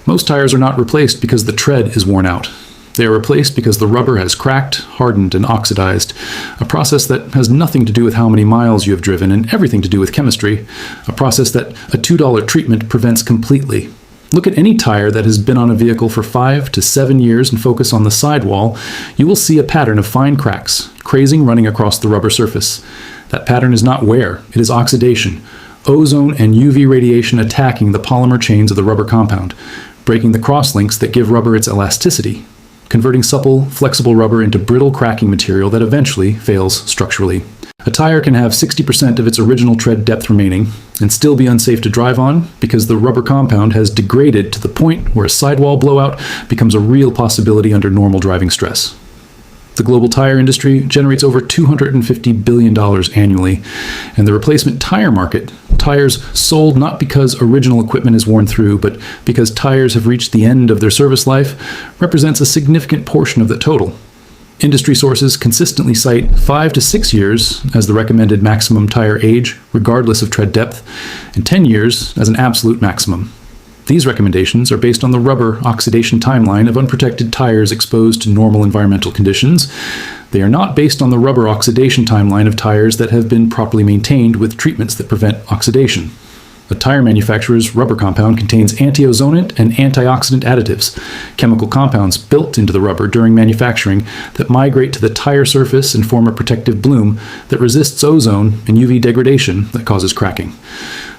Most tires are not replaced because the tread is worn out. They are replaced because the rubber has cracked, hardened, and oxidized, a process that has nothing to do with how many miles you have driven and everything to do with chemistry, a process that a $2 treatment prevents completely. Look at any tire that has been on a vehicle for 5 to 7 years and focus on the sidewall. You will see a pattern of fine cracks, crazing running across the rubber surface. That pattern is not wear, it is oxidation. Ozone and UV radiation attacking the polymer chains of the rubber compound, breaking the crosslinks that give rubber its elasticity, converting supple, flexible rubber into brittle cracking material that eventually fails structurally. A tire can have 60% of its original tread depth remaining and still be unsafe to drive on because the rubber compound has degraded to the point where a sidewall blowout becomes a real possibility under normal driving stress. The global tire industry generates over $250 billion annually, and the replacement tire market, tires sold not because original equipment is worn through, but because tires have reached the end of their service life, represents a significant portion of the total. Industry sources consistently cite 5 to 6 years as the recommended maximum tire age, regardless of tread depth, and 10 years as an absolute maximum. These recommendations are based on the rubber oxidation timeline of unprotected tires exposed to normal environmental conditions. They are not based on the rubber oxidation timeline of tires that have been properly maintained with treatments that prevent oxidation. A tire manufacturer's rubber compound contains anti-ozonant and antioxidant additives, chemical compounds built into the rubber during manufacturing that migrate to the tire surface and form a protective bloom that resists ozone and UV degradation that causes cracking.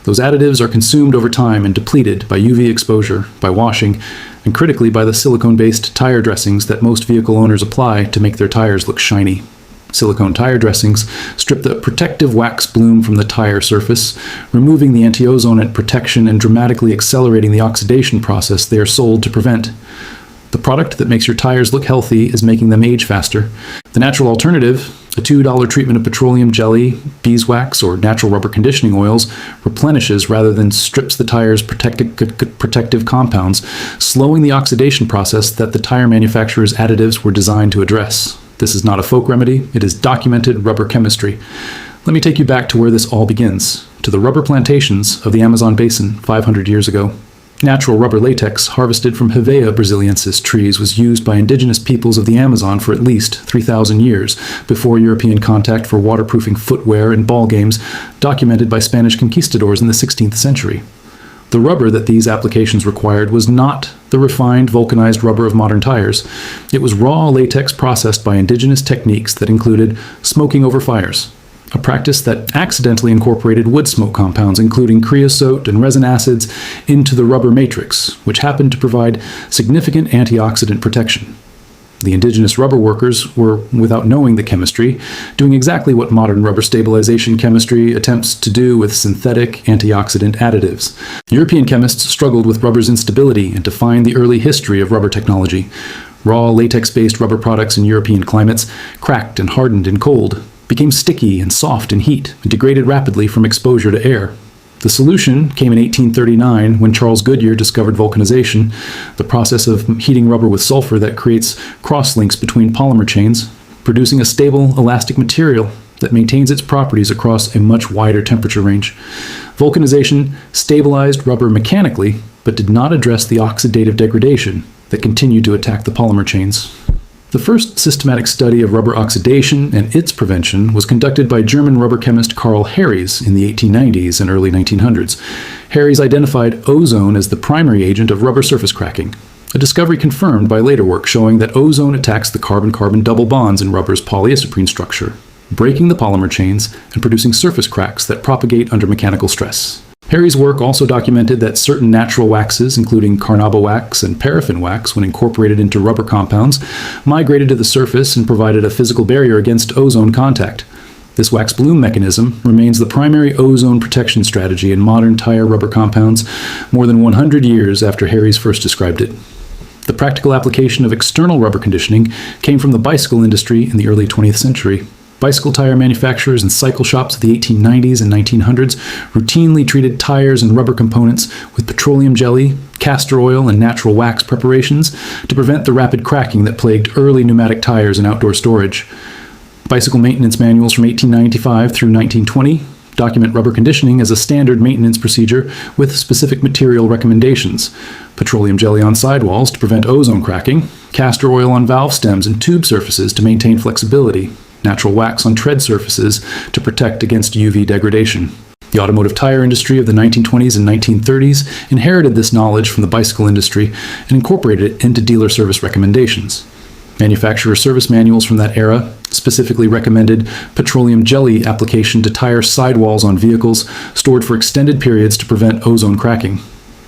Those additives are consumed over time and depleted by UV exposure, by washing, and critically by the silicone-based tire dressings that most vehicle owners apply to make their tires look shiny. Silicone tire dressings strip the protective wax bloom from the tire surface, removing the anti-ozonant protection and dramatically accelerating the oxidation process they are sold to prevent. The product that makes your tires look healthy is making them age faster. The natural alternative, a $2 treatment of petroleum jelly, beeswax, or natural rubber conditioning oils, replenishes rather than strips the tire's protective compounds, slowing the oxidation process that the tire manufacturer's additives were designed to address. This is not a folk remedy, it is documented rubber chemistry. Let me take you back to where this all begins, to the rubber plantations of the Amazon basin 500 years ago. Natural rubber latex harvested from Hevea brasiliensis trees was used by indigenous peoples of the Amazon for at least 3,000 years before European contact for waterproofing footwear and ball games, documented by Spanish conquistadors in the 16th century. The rubber that these applications required was not the refined, vulcanized rubber of modern tires. It was raw latex processed by indigenous techniques that included smoking over fires, a practice that accidentally incorporated wood smoke compounds, including creosote and resin acids, into the rubber matrix, which happened to provide significant antioxidant protection. The indigenous rubber workers were, without knowing the chemistry, doing exactly what modern rubber stabilization chemistry attempts to do with synthetic antioxidant additives. European chemists struggled with rubber's instability and defined the early history of rubber technology. Raw latex-based rubber products in European climates cracked and hardened in cold, became sticky and soft in heat, and degraded rapidly from exposure to air. The solution came in 1839 when Charles Goodyear discovered vulcanization, the process of heating rubber with sulfur that creates crosslinks between polymer chains, producing a stable, elastic material that maintains its properties across a much wider temperature range. Vulcanization stabilized rubber mechanically, but did not address the oxidative degradation that continued to attack the polymer chains. The first systematic study of rubber oxidation and its prevention was conducted by German rubber chemist Carl Harries in the 1890s and early 1900s. Harries identified ozone as the primary agent of rubber surface cracking, a discovery confirmed by later work showing that ozone attacks the carbon-carbon double bonds in rubber's polyisoprene structure, breaking the polymer chains and producing surface cracks that propagate under mechanical stress. Harries' work also documented that certain natural waxes, including carnauba wax and paraffin wax, when incorporated into rubber compounds, migrated to the surface and provided a physical barrier against ozone contact. This wax bloom mechanism remains the primary ozone protection strategy in modern tire rubber compounds more than 100 years after Harries first described it. The practical application of external rubber conditioning came from the bicycle industry in the early 20th century. Bicycle tire manufacturers and cycle shops of the 1890s and 1900s routinely treated tires and rubber components with petroleum jelly, castor oil, and natural wax preparations to prevent the rapid cracking that plagued early pneumatic tires in outdoor storage. Bicycle maintenance manuals from 1895 through 1920 document rubber conditioning as a standard maintenance procedure with specific material recommendations: petroleum jelly on sidewalls to prevent ozone cracking, castor oil on valve stems and tube surfaces to maintain flexibility, natural wax on tread surfaces to protect against UV degradation. The automotive tire industry of the 1920s and 1930s inherited this knowledge from the bicycle industry and incorporated it into dealer service recommendations. Manufacturer service manuals from that era specifically recommended petroleum jelly application to tire sidewalls on vehicles stored for extended periods to prevent ozone cracking.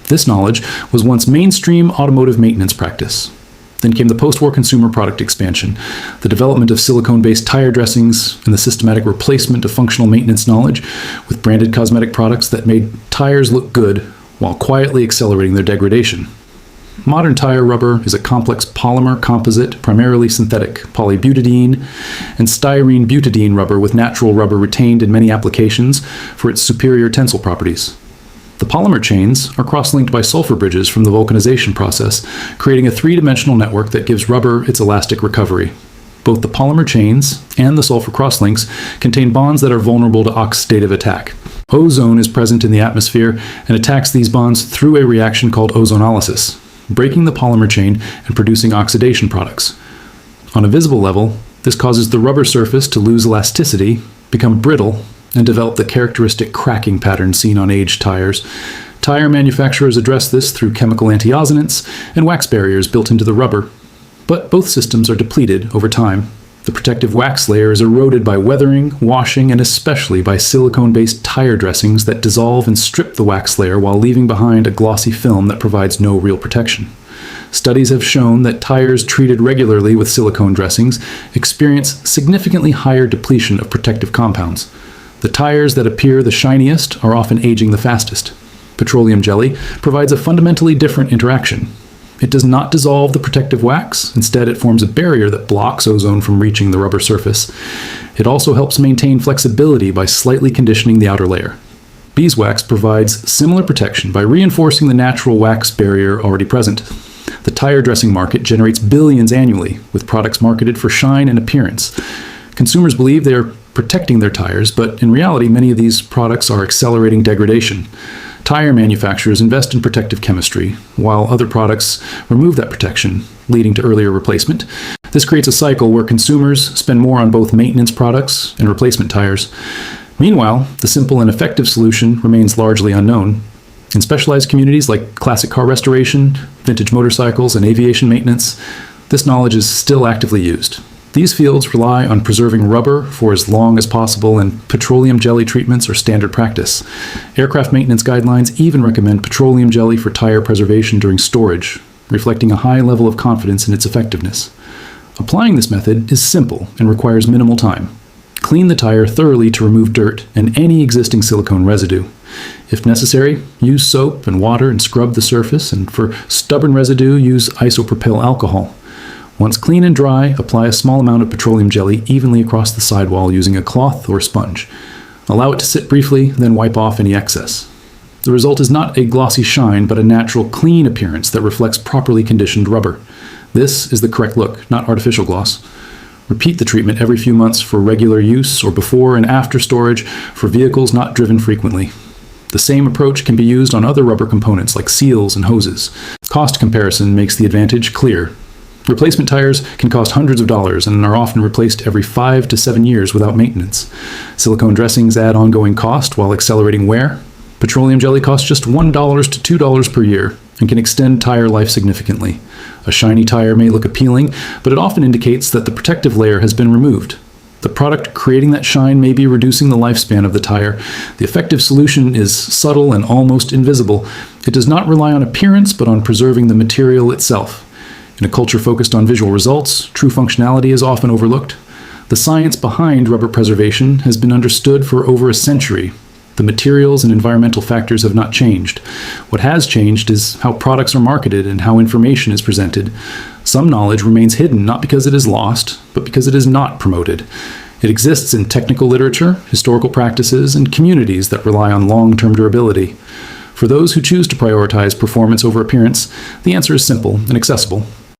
This knowledge was once mainstream automotive maintenance practice. Then came the post-war consumer product expansion, the development of silicone-based tire dressings, and the systematic replacement of functional maintenance knowledge with branded cosmetic products that made tires look good while quietly accelerating their degradation. Modern tire rubber is a complex polymer composite, primarily synthetic polybutadiene and styrene butadiene rubber with natural rubber retained in many applications for its superior tensile properties. The polymer chains are cross-linked by sulfur bridges from the vulcanization process, creating a three-dimensional network that gives rubber its elastic recovery. Both the polymer chains and the sulfur crosslinks contain bonds that are vulnerable to oxidative attack. Ozone is present in the atmosphere and attacks these bonds through a reaction called ozonolysis, breaking the polymer chain and producing oxidation products. On a visible level, this causes the rubber surface to lose elasticity, become brittle, and develop the characteristic cracking pattern seen on aged tires. Tire manufacturers address this through chemical antioxidants and wax barriers built into the rubber, but both systems are depleted over time. The protective wax layer is eroded by weathering, washing, and especially by silicone-based tire dressings that dissolve and strip the wax layer while leaving behind a glossy film that provides no real protection. Studies have shown that tires treated regularly with silicone dressings experience significantly higher depletion of protective compounds. The tires that appear the shiniest are often aging the fastest. Petroleum jelly provides a fundamentally different interaction. It does not dissolve the protective wax. Instead, it forms a barrier that blocks ozone from reaching the rubber surface. It also helps maintain flexibility by slightly conditioning the outer layer. Beeswax provides similar protection by reinforcing the natural wax barrier already present. The tire dressing market generates billions annually, with products marketed for shine and appearance. Consumers believe they are protecting their tires, but in reality, many of these products are accelerating degradation. Tire manufacturers invest in protective chemistry, while other products remove that protection, leading to earlier replacement. This creates a cycle where consumers spend more on both maintenance products and replacement tires. Meanwhile, the simple and effective solution remains largely unknown. In specialized communities like classic car restoration, vintage motorcycles, and aviation maintenance, this knowledge is still actively used. These fields rely on preserving rubber for as long as possible, and petroleum jelly treatments are standard practice. Aircraft maintenance guidelines even recommend petroleum jelly for tire preservation during storage, reflecting a high level of confidence in its effectiveness. Applying this method is simple and requires minimal time. Clean the tire thoroughly to remove dirt and any existing silicone residue. If necessary, use soap and water and scrub the surface, and for stubborn residue, use isopropyl alcohol. Once clean and dry, apply a small amount of petroleum jelly evenly across the sidewall using a cloth or sponge. Allow it to sit briefly, then wipe off any excess. The result is not a glossy shine, but a natural, clean appearance that reflects properly conditioned rubber. This is the correct look, not artificial gloss. Repeat the treatment every few months for regular use or before and after storage for vehicles not driven frequently. The same approach can be used on other rubber components like seals and hoses. Cost comparison makes the advantage clear. Replacement tires can cost hundreds of dollars and are often replaced every 5 to 7 years without maintenance. Silicone dressings add ongoing cost while accelerating wear. Petroleum jelly costs just $1 to $2 per year and can extend tire life significantly. A shiny tire may look appealing, but it often indicates that the protective layer has been removed. The product creating that shine may be reducing the lifespan of the tire. The effective solution is subtle and almost invisible. It does not rely on appearance, but on preserving the material itself. In a culture focused on visual results, true functionality is often overlooked. The science behind rubber preservation has been understood for over a century. The materials and environmental factors have not changed. What has changed is how products are marketed and how information is presented. Some knowledge remains hidden not because it is lost, but because it is not promoted. It exists in technical literature, historical practices, and communities that rely on long-term durability. For those who choose to prioritize performance over appearance, the answer is simple and accessible.